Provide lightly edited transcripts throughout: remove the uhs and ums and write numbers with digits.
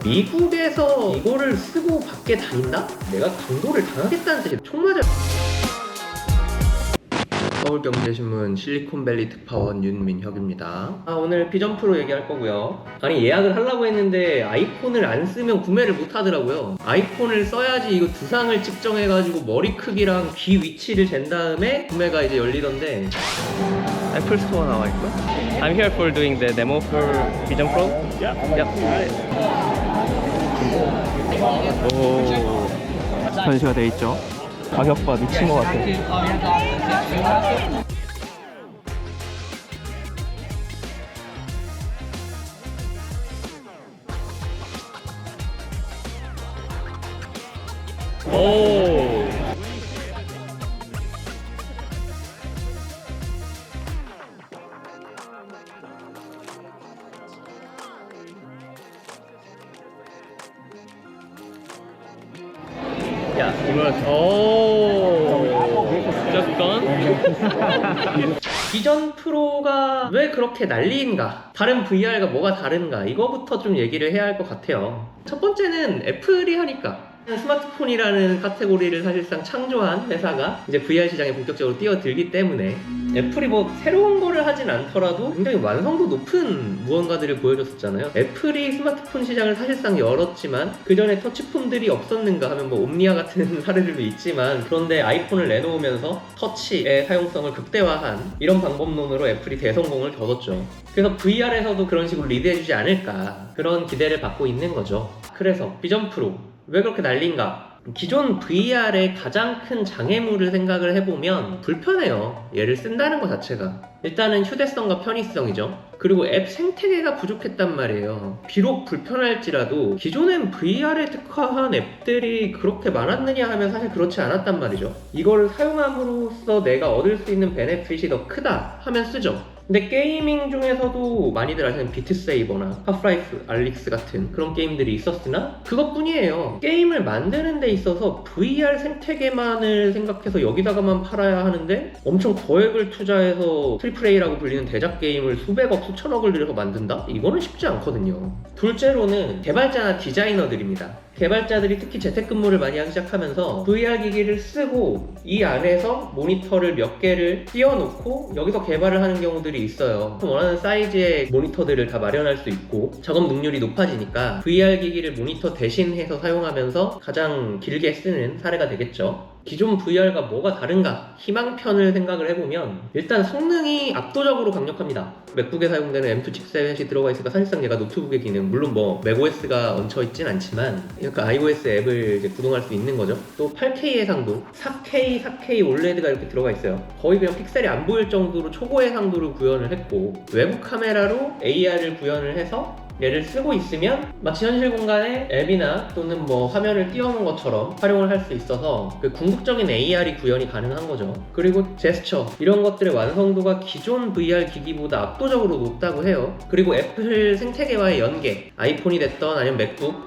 미국에서 이거를 쓰고 밖에 다닌다? 내가 강도를 당하겠다는 뜻이야. 총 맞아. 서울경제신문 실리콘밸리 특파원 윤민혁입니다. 오늘 비전프로 얘기할 거고요. 아니, 예약을 하려고 했는데 아이폰을 안 쓰면 구매를 못 하더라고요. 아이폰을 써야지 이거 두상을 측정해가지고 머리 크기랑 귀 위치를 잰 다음에 구매가 이제 열리던데 애플 스토어 나와 있고요. I'm here for doing the demo for Vision Pro. 오, 전시가 돼 있죠. 가격 봐, 미친 것 같아. 오. 야, 이거 just gone? 비전 프로가 왜 그렇게 난리인가? 다른 VR과 뭐가 다른가? 이거부터 좀 얘기를 해야 할 것 같아요. 첫 번째는 애플이 하니까. 스마트폰이라는 카테고리를 사실상 창조한 회사가 이제 VR 시장에 본격적으로 뛰어들기 때문에 애플이 뭐 새로운 거를 하진 않더라도 굉장히 완성도 높은 무언가들을 보여줬었잖아요. 애플이 스마트폰 시장을 사실상 열었지만 그 전에 터치폰들이 없었는가 하면 뭐 옴니아 같은 사례들도 있지만, 그런데 아이폰을 내놓으면서 터치의 사용성을 극대화한 이런 방법론으로 애플이 대성공을 거뒀죠. 그래서 VR에서도 그런 식으로 리드해주지 않을까, 그런 기대를 받고 있는 거죠. 그래서 비전 프로 왜 그렇게 난린가? 기존 VR의 가장 큰 장애물을 생각을 해보면 불편해요. 얘를 쓴다는 것 자체가. 일단은 휴대성과 편의성이죠. 그리고 앱 생태계가 부족했단 말이에요. 비록 불편할지라도 기존엔 VR에 특화한 앱들이 그렇게 많았느냐 하면 사실 그렇지 않았단 말이죠. 이거를 사용함으로써 내가 얻을 수 있는 베네핏이 더 크다 하면 쓰죠. 근데 게이밍 중에서도 많이들 아시는 비트세이버나 하프라이프 알릭스 같은 그런 게임들이 있었으나 그것뿐이에요. 게임을 만드는 데 있어서 VR 생태계만을 생각해서 여기다가만 팔아야 하는데 엄청 거액을 투자해서 AAA라고 불리는 대작 게임을 수백억 수천억을 들여서 만든다? 이거는 쉽지 않거든요. 둘째로는 개발자나 디자이너들입니다. 개발자들이 특히 재택근무를 많이 하기 시작하면서 VR 기기를 쓰고 이 안에서 모니터를 몇 개를 띄워놓고 여기서 개발을 하는 경우들이 있어요. 원하는 사이즈의 모니터들을 다 마련할 수 있고 작업 능률이 높아지니까 VR 기기를 모니터 대신해서 사용하면서 가장 길게 쓰는 사례가 되겠죠. 기존 VR과 뭐가 다른가? 희망편을 생각을 해보면 일단 성능이 압도적으로 강력합니다. 맥북에 사용되는 M2 칩셋이 들어가 있으니까 사실상 얘가 노트북의 기능, 물론 뭐 macOS가 얹혀있진 않지만 그러니까 iOS 앱을 이제 구동할 수 있는 거죠. 또 8K 해상도, 4K OLED가 이렇게 들어가 있어요. 거의 그냥 픽셀이 안 보일 정도로 초고 해상도를 구현을 했고, 외부 카메라로 AR을 구현을 해서 얘를 쓰고 있으면 마치 현실 공간에 앱이나 또는 뭐 화면을 띄워놓은 것처럼 활용을 할 수 있어서 그 궁극적인 AR이 구현이 가능한 거죠. 그리고 제스처 이런 것들의 완성도가 기존 VR 기기보다 압도적으로 높다고 해요. 그리고 애플 생태계와의 연계, 아이폰이 됐던 아니면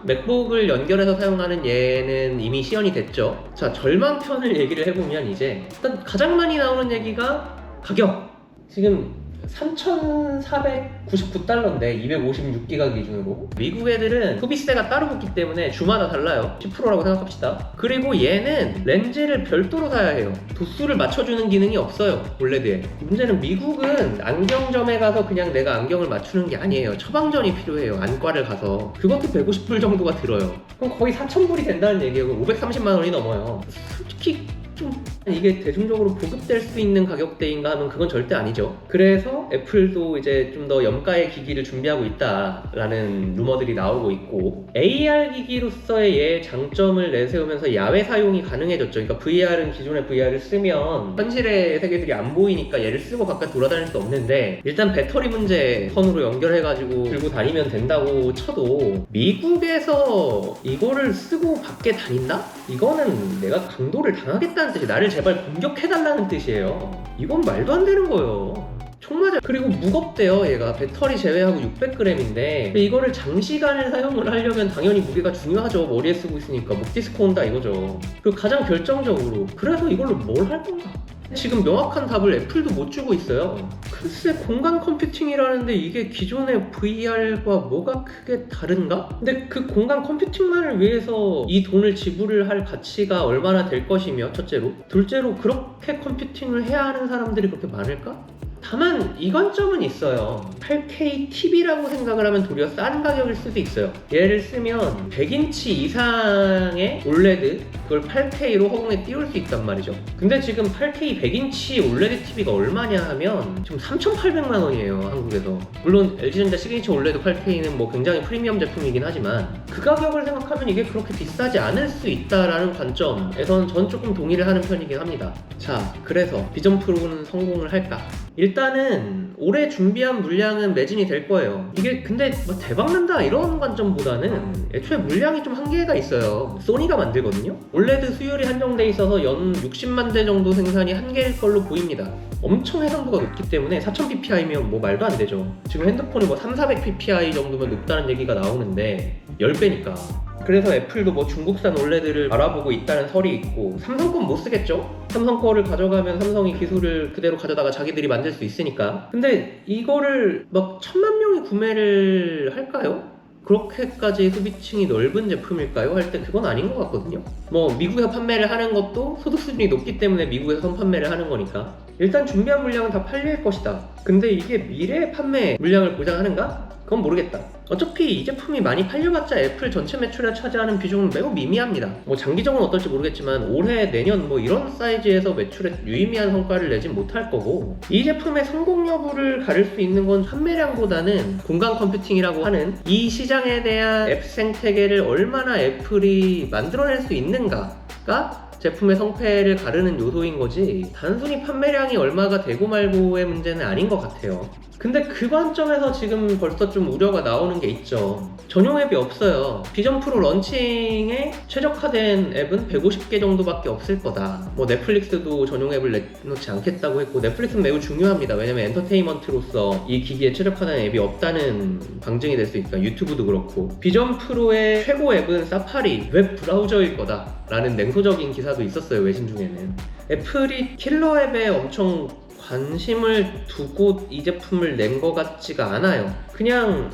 맥북을 연결해서 사용하는 얘는 이미 시연이 됐죠. 자, 절망편을 얘기를 해보면 이제 일단 가장 많이 나오는 얘기가 가격. 지금 3,499달러인데 256기가 기준으로. 미국 애들은 소비세가 따로 붙기 때문에 주마다 달라요. 10%라고 생각합시다. 그리고 얘는 렌즈를 별도로 사야 해요. 도수를 맞춰주는 기능이 없어요, 올레드에. 문제는 미국은 안경점에 가서 그냥 내가 안경을 맞추는 게 아니에요. 처방전이 필요해요. 안과를 가서. 그것도 150불 정도가 들어요. 그럼 거의 4,000불이 된다는 얘기예요. 530만 원이 넘어요. 솔직히 좀 이게 대중적으로 보급될 수 있는 가격대인가 하면 그건 절대 아니죠. 그래서 애플도 이제 좀 더 염가의 기기를 준비하고 있다라는 루머들이 나오고 있고, AR 기기로서의 얘의 장점을 내세우면서 야외 사용이 가능해졌죠. 그러니까 VR은 기존의 VR을 쓰면 현실의 세계들이 안 보이니까 얘를 쓰고 바깥 돌아다닐 수 없는데, 일단 배터리 문제 선으로 연결해가지고 들고 다니면 된다고 쳐도 미국에서 이거를 쓰고 밖에 다닌다? 이거는 내가 강도를 당하겠다는 뜻이, 나를 제발 공격해달라는 뜻이에요. 이건 말도 안 되는 거예요. 총 맞아. 그리고 무겁대요. 얘가 배터리 제외하고 600g인데 이거를 장시간을 사용을 하려면 당연히 무게가 중요하죠. 머리에 쓰고 있으니까 목 디스크 온다 이거죠. 그리고 가장 결정적으로, 그래서 이걸로 뭘 할 건가? 지금 명확한 답을 애플도 못 주고 있어요. 글쎄, 공간 컴퓨팅이라는데 이게 기존의 VR과 뭐가 크게 다른가? 근데 그 공간 컴퓨팅만을 위해서 이 돈을 지불을 할 가치가 얼마나 될 것이며, 첫째로. 둘째로, 그렇게 컴퓨팅을 해야 하는 사람들이 그렇게 많을까? 다만 이 관점은 있어요. 8K TV라고 생각을 하면 도리어 싼 가격일 수도 있어요. 예를 쓰면 100인치 이상의 OLED, 그걸 8K로 허공에 띄울 수 있단 말이죠. 근데 지금 8K 100인치 OLED TV가 얼마냐 하면 지금 3,800만 원이에요, 한국에서. 물론 LG전자 시그니처 OLED 8K는 뭐 굉장히 프리미엄 제품이긴 하지만 그 가격을 생각하면 이게 그렇게 비싸지 않을 수 있다라는 관점에서는 전 조금 동의를 하는 편이긴 합니다. 자, 그래서 비전 프로는 성공을 할까? 일단은 올해 준비한 물량은 매진이 될 거예요. 이게 근데 뭐 대박난다 이런 관점보다는 애초에 물량이 좀 한계가 있어요. 소니가 만들거든요. OLED 수율이 한정돼 있어서 연 60만 대 정도 생산이 한계일 걸로 보입니다. 엄청 해상도가 높기 때문에 4000ppi면 뭐 말도 안 되죠. 지금 핸드폰이 뭐 3400ppi 정도면 높다는 얘기가 나오는데 10배니까. 그래서 애플도 뭐 중국산 OLED를 알아보고 있다는 설이 있고, 삼성 건 못 쓰겠죠? 삼성 거를 가져가면 삼성이 기술을 그대로 가져다가 자기들이 만들 수 있으니까. 근데 이거를 막 1000만 명이 구매를 할까요? 그렇게까지 소비층이 넓은 제품일까요? 할 때 그건 아닌 것 같거든요. 뭐 미국에서 판매를 하는 것도 소득 수준이 높기 때문에 미국에서 선판매를 하는 거니까. 일단 준비한 물량은 다 팔릴 것이다. 근데 이게 미래 판매 물량을 보장하는가? 그건 모르겠다. 어차피 이 제품이 많이 팔려봤자 애플 전체 매출에 차지하는 비중은 매우 미미합니다. 뭐 장기적으로 어떨지 모르겠지만 올해, 내년 뭐 이런 사이즈에서 매출에 유의미한 성과를 내진 못할 거고, 이 제품의 성공 여부를 가릴 수 있는 건 판매량보다는 공간 컴퓨팅이라고 하는 이 시장에 대한 앱 생태계를 얼마나 애플이 만들어낼 수 있는가가 제품의 성패를 가르는 요소인 거지, 단순히 판매량이 얼마가 되고 말고의 문제는 아닌 것 같아요. 근데 그 관점에서 지금 벌써 좀 우려가 나오는 게 있죠. 전용 앱이 없어요. 비전 프로 런칭에 최적화된 앱은 150개 정도밖에 없을 거다. 뭐 넷플릭스도 전용 앱을 내놓지 않겠다고 했고, 넷플릭스는 매우 중요합니다. 왜냐면 엔터테인먼트로서 이 기기에 최적화된 앱이 없다는 방증이 될 수 있으니까. 유튜브도 그렇고. 비전 프로의 최고 앱은 사파리 웹 브라우저일 거다 라는 냉소적인 기사도 있었어요, 외신 중에는. 애플이 킬러 앱에 엄청 관심을 두고 이 제품을 낸 것 같지가 않아요. 그냥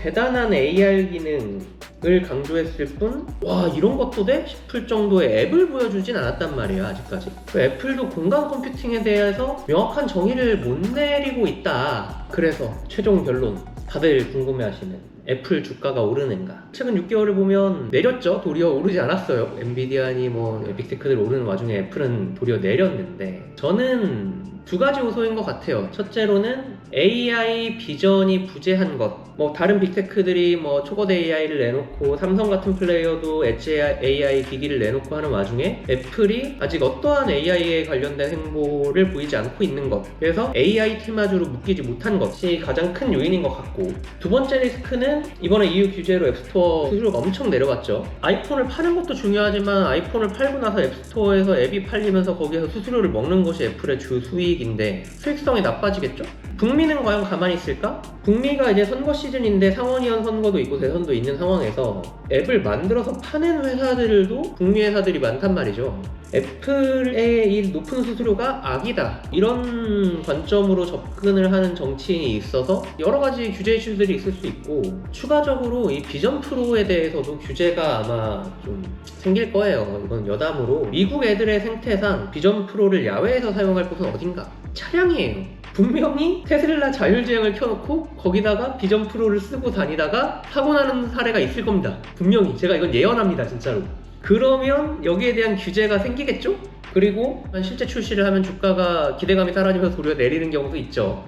대단한 AR 기능을 강조했을 뿐, 와 이런 것도 돼? 싶을 정도의 앱을 보여주진 않았단 말이에요, 아직까지. 애플도 공간 컴퓨팅에 대해서 명확한 정의를 못 내리고 있다. 그래서 최종 결론, 다들 궁금해하시는 애플 주가가 오르는가? 최근 6개월을 보면 내렸죠. 도리어 오르지 않았어요. 엔비디아니 뭐 빅테크들 오르는 와중에 애플은 도리어 내렸는데, 저는 두 가지 요소인 것 같아요. 첫째로는 AI 비전이 부재한 것. 뭐 다른 빅테크들이 뭐 초거대 AI를 내놓고, 삼성 같은 플레이어도 엣지 AI 기기를 내놓고 하는 와중에 애플이 아직 어떠한 AI에 관련된 행보를 보이지 않고 있는 것. 그래서 AI 테마주로 묶이지 못한 것이 가장 큰 요인인 것 같고, 두 번째 리스크는 이번에 EU 규제로 앱스토어 수수료가 엄청 내려갔죠. 아이폰을 파는 것도 중요하지만 아이폰을 팔고 나서 앱스토어에서 앱이 팔리면서 거기에서 수수료를 먹는 것이 애플의 주 수익인데 수익성이 나빠지겠죠? 북미는 과연 가만히 있을까? 북미가 이제 선거 시즌인데 상원의원 선거도 있고 대선도 있는 상황에서 앱을 만들어서 파는 회사들도 북미 회사들이 많단 말이죠. 애플의 이 높은 수수료가 악이다, 이런 관점으로 접근을 하는 정치인이 있어서 여러 가지 규제 이슈들이 있을 수 있고, 추가적으로 이 비전 프로에 대해서도 규제가 아마 좀 생길 거예요. 이건 여담으로, 미국 애들의 생태상 비전 프로를 야외에서 사용할 곳은 어딘가? 차량이에요. 분명히 테슬라 자율주행을 켜놓고 거기다가 비전 프로를 쓰고 다니다가 사고 나는 사례가 있을 겁니다. 분명히. 제가 이건 예언합니다, 진짜로. 그러면 여기에 대한 규제가 생기겠죠? 그리고 실제 출시를 하면 주가가 기대감이 사라지면서 도리어 내리는 경우도 있죠.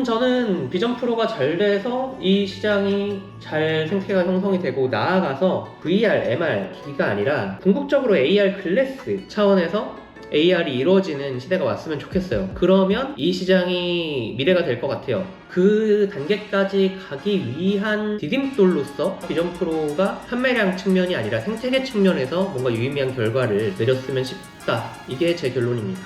저는 비전 프로가 잘 돼서 이 시장이 잘 생태계가 형성이 되고 나아가서 VR, MR 기기가 아니라 궁극적으로 AR 글래스 차원에서 AR이 이루어지는 시대가 왔으면 좋겠어요. 그러면 이 시장이 미래가 될 것 같아요. 그 단계까지 가기 위한 디딤돌로서 비전 프로가 판매량 측면이 아니라 생태계 측면에서 뭔가 유의미한 결과를 내렸으면 싶다. 이게 제 결론입니다.